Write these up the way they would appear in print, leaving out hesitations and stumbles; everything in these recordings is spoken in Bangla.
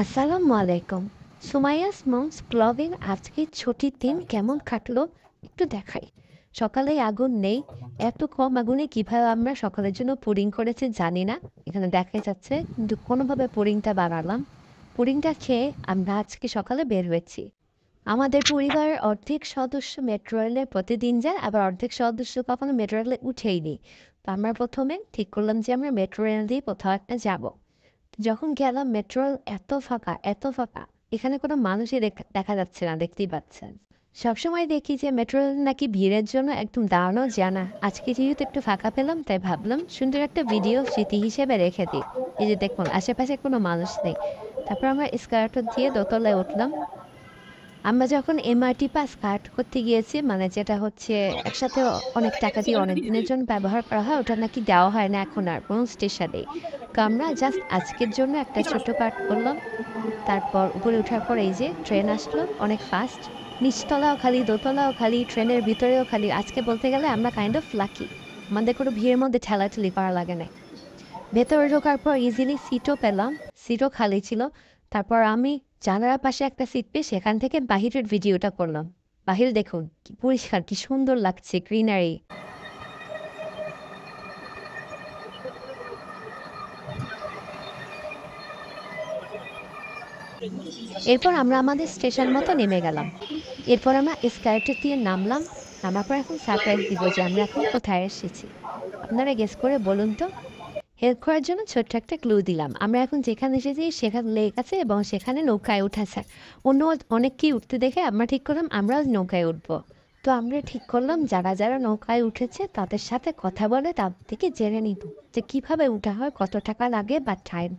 আসসালামু আলাইকুম। সুমাইয়াস মমস ব্লগিং আজকে ছুটির দিন কেমন কাটলো একটু দেখাই। সকালে আগুন নেই, এত কম আগুনে কিভাবে আমরা সকালের জন্য পুডিং করেছি জানি না, এখানে দেখা যাচ্ছে, কিন্তু কোনোভাবে পুডিংটা বানালাম। পুডিংটা খেয়ে আমরা আজকে সকালে বের হয়েছি। আমাদের পরিবারের অর্ধেক সদস্য মেট্রো রেলে প্রতিদিন যায়, আবার অর্ধেক সদস্য কখনো মেট্রো রেলে উঠেই নি। তো আমরা প্রথমে ঠিক করলাম যে আমরা মেট্রো রেল দিয়ে কোথাও একটা যাব। যখন গেলাম মেট্রো রেল এত ফাঁকা, এত ফাঁকা, এখানে কোনো মানুষই দেখা যাচ্ছে না, দেখতেই পাচ্ছেন। সবসময় দেখি যে মেট্রো রেল নাকি ভিড়ের জন্য একদম দাঁড়ানো যায় না। আজকে যেহেতু একটু ফাঁকা পেলাম তাই ভাবলাম সুন্দর একটা ভিডিও স্মৃতি হিসেবে রেখে দিই। এই যে দেখুন আশেপাশে কোনো মানুষ নেই। তারপর আমরা স্কার্টর দিয়ে দোতলায় উঠলাম। আমরা যখন এমআরটি পাস কাট করতে গিয়েছি, মানে যেটা হচ্ছে একসাথে অনেক টাকা দিয়ে অনেক দিনের জন্য ব্যবহার করা হয়, ওটা নাকি দেওয়া হয় না এখন আর কোনো স্টেশনে। তো আমরা জাস্ট আজকের জন্য একটা ছোট কাট করলাম। তারপর উপরে ওঠার পর এই যে ট্রেন আসলো অনেক ফাস্ট। নিচতলাও খালি, দোতলাও খালি, ট্রেনের ভিতরেও খালি। আজকে বলতে গেলে আমরা কাইন্ড অফ লাকি, আমাদের কোনো ভিড়ের মধ্যে ঠেলাঠেলি করা লাগে না। ভেতরে ঢোকার পর ইজিলি সিটও পেলাম, সিটও খালি ছিল। তারপর আমি জানালার পাশে একটা সিট পেয়ে সেখান থেকে বাহিরের ভিডিওটা করলাম। বাহির দেখুন কি পরিষ্কার, কি সুন্দর লাগছে, গ্রিনারি। এরপর আমরা আমাদের স্টেশন মতো নেমে গেলাম। এরপর আমরা স্কাইট্রেক দিয়ে নামলাম। নামার পর এখন সারপ্রাইজ দিব যে আমরা এখন কোথায় এসেছি। আপনারা গেস করে বলুন তো। হেল্প করার জন্য ছোট্ট একটা ক্লু দিলাম। আমরা এখন যেখানে এসেছি সেখানে লেক আছে এবং সেখানে নৌকায় উঠেছে। অন্য অনেককেই উঠতে দেখে আমরা ঠিক করলাম আমরাও নৌকায় উঠবো। তো আমরা ঠিক করলাম যারা যারা নৌকায় উঠেছে তাদের সাথে কথা বলে তাদের থেকে জেনে নিব যে কীভাবে উঠা হয়, কত টাকা লাগে বা টাইম।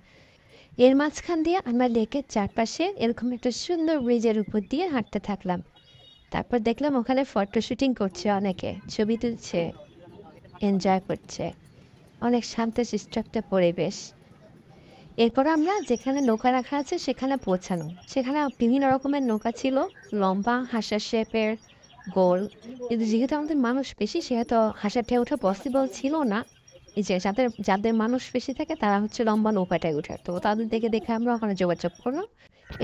এর মাঝখান দিয়ে আমরা লেকের চারপাশে এরকম একটা সুন্দর ব্রিজের উপর দিয়ে হাঁটতে থাকলাম। তারপর দেখলাম ওখানে ফটো শুটিং করছে, অনেকে ছবি তুলছে, এনজয় করছে। অনেক শান্তশিষ্ট একটা পরিবেশ। এরপর আমরা যেখানে নৌকা রাখা আছে সেখানে পৌঁছানো। সেখানে বিভিন্ন রকমের নৌকা ছিল, লম্বা, হাঁসের শেপের, গোল। কিন্তু যেহেতু আমাদের মানুষ বেশি সেহেতু হাঁসেরটা ওঠা পসিবল ছিল না। এই যে যাদের যাদের মানুষ বেশি থাকে তারা হচ্ছে লম্বা নৌকাটায় উঠে, তো তাদের দেখে দেখে আমরা ওখানে যোগাযোগ করলাম।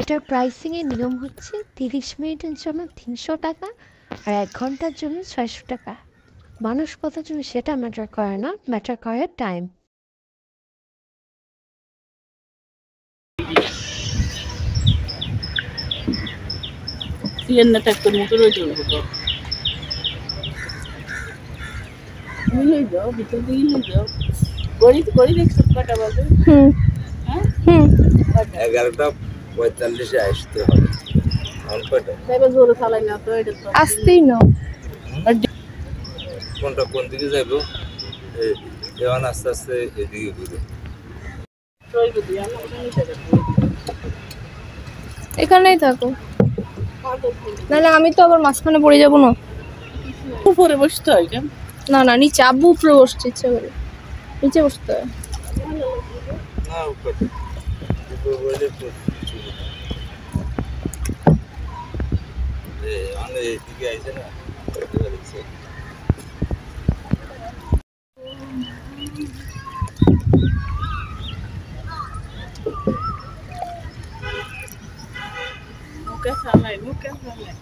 এটার প্রাইসিংয়ের নিয়ম হচ্ছে 30 মিনিটের জন্য 300 টাকা, আর 1 ঘন্টার জন্য 600 টাকা। মানুষ কতজন সেটা ম্যাটার করে না, ম্যাটার করে টাইম। সিএনএ ট্যাক্টর মোটর হয়ে চলবো তো তুমি হয়ে যাও, ভিতর দিকে হয়ে যাও। গড়ি দেখছো কটা বাজে? হ্যাঁ 11:45 আসতে হবে। তাইবা জোরে চালাই না তো, এটা তো আসতেই না। কোনটা কোন দিকে যাবো? দেওয়ান আস্তে আস্তে এদিকে ঘুরে। এখানেই থাকো, নাহলে আমি তো আবার মাঝখানে পড়ে যাবো না। উপরে বসতে হয় কেন? না না, নিচে আব্বু উপরে বসতে ইচ্ছে করে, নিচে বসতে হয়। না উপরে বলে তো মানে এদিকে আইছে না। মুখে চালাই, মুখে চালাই।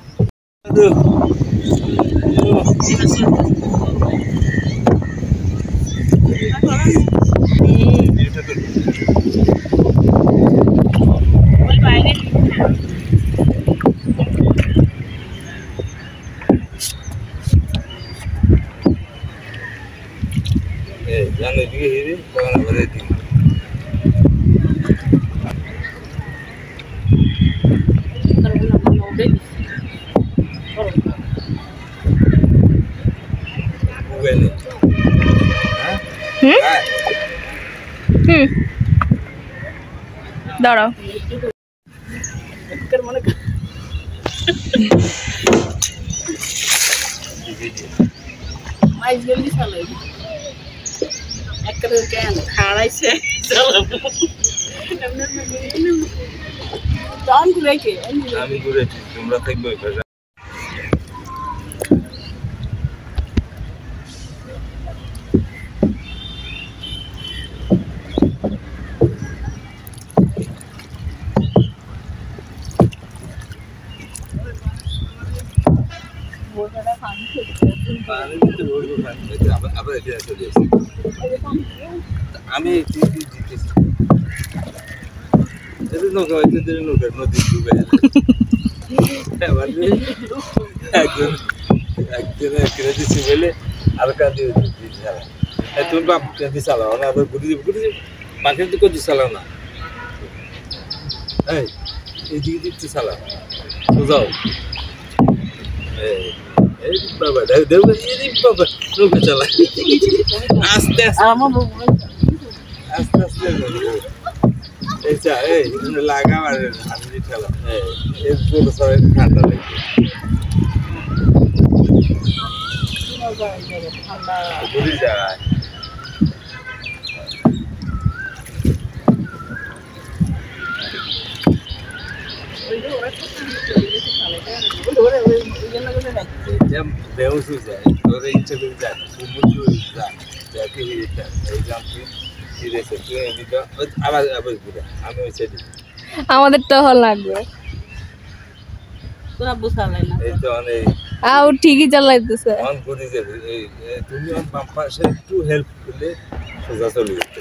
জানো এদিকে হেরে তখন আবার এদিকে মোবাইলে। হ্যাঁ দাঁড়াও। মনে মাইজ গেলি চালাই একেবারে কেন খাড়াইছে চালাবো আমি ঘুরেছি, তোমরা থাকবে। বোঝাটা পানি খেতে পানি দিতে বলবো পানি খেতে আবার এখানে চলে এসেছি আমি দিতেছি এটা নৌকা হইতে নৌকা নদী ডুবে একজন কিনে দিচ্ছি বলে আর কাঁদি চালা তুমি বাপ কাঁদি চালাও না আবার ঘুরে যাবে মাকে তো কদি চালাও না এইদিকে দিচ্ছি চালাও বুঝাও এই বাবা দেব বাবা নৌকা চালা আস্তে আস্তে আমার আস্তে আস্তে এই চা এই লাগা আর আমি ঠেলা এই পুরো সবাই ঠান্ডা লাগে ঠান্ডা ঘুরে যায় বেউস হয়ে যায় তোর ইচ্ছে করে যায় সমুদ্র যায় দেখে এটা এই জামকে সিরিয়াসে তুই এদিকে আবার আবার ঘুরে আমি ওই সাইডে আমাদের তো হল লাগবে তোরা বুঝালাই না এই তো অনেক আও ঠিকই চালাইতেছে অন ঘুরে যাবে এই তুমি অন বাম পাশে একটু হেল্প করলে সোজা চলে যেতে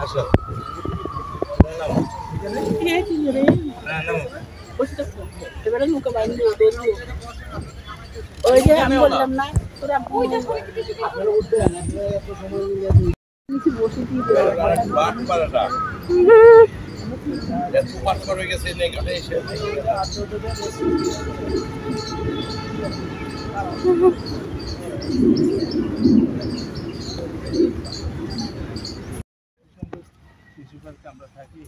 আসো না না এবারে নৌকা বাইরে বেরো ওই যে আমি বললাম না তোরা বসে দিয়ে বাট পারাটা এত পাট করে গেছে না এখানে এসে আমরা থাকি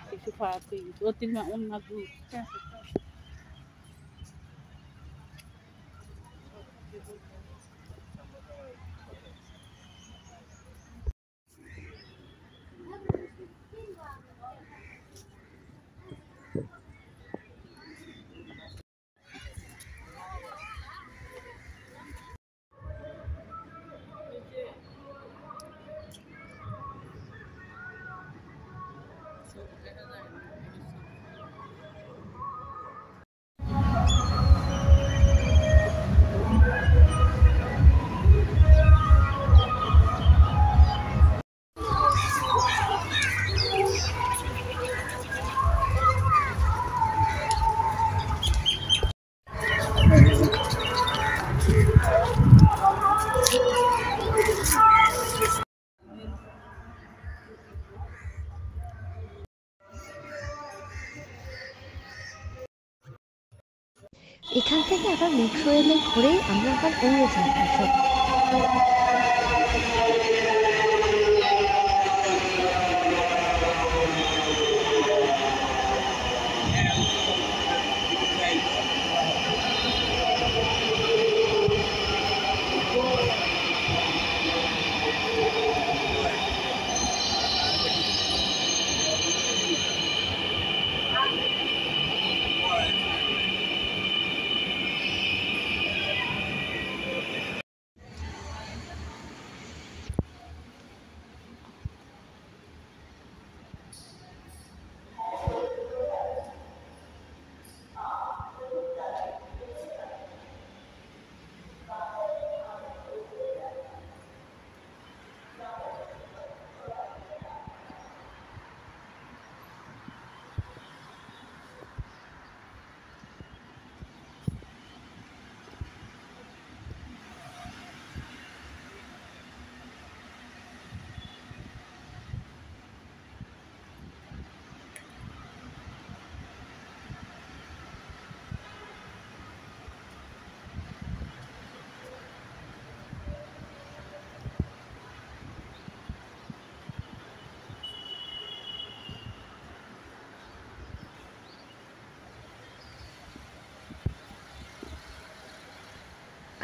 কিছু খারাপ হয়ে গেছে ও তিন অন্য গ্রুপ এখান থেকে আবার মেট্রো রেলে ঘুরে আমরা আবার অন্য জায়গায় যাব।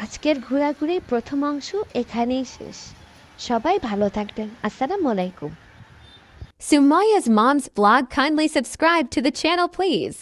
আজকের ঘোরাঘুরির প্রথম অংশ এখানেই শেষ। সবাই ভালো থাকবেন। আসসালামু আলাইকুম। Sumaya's mom's vlog, kindly subscribe to the channel please.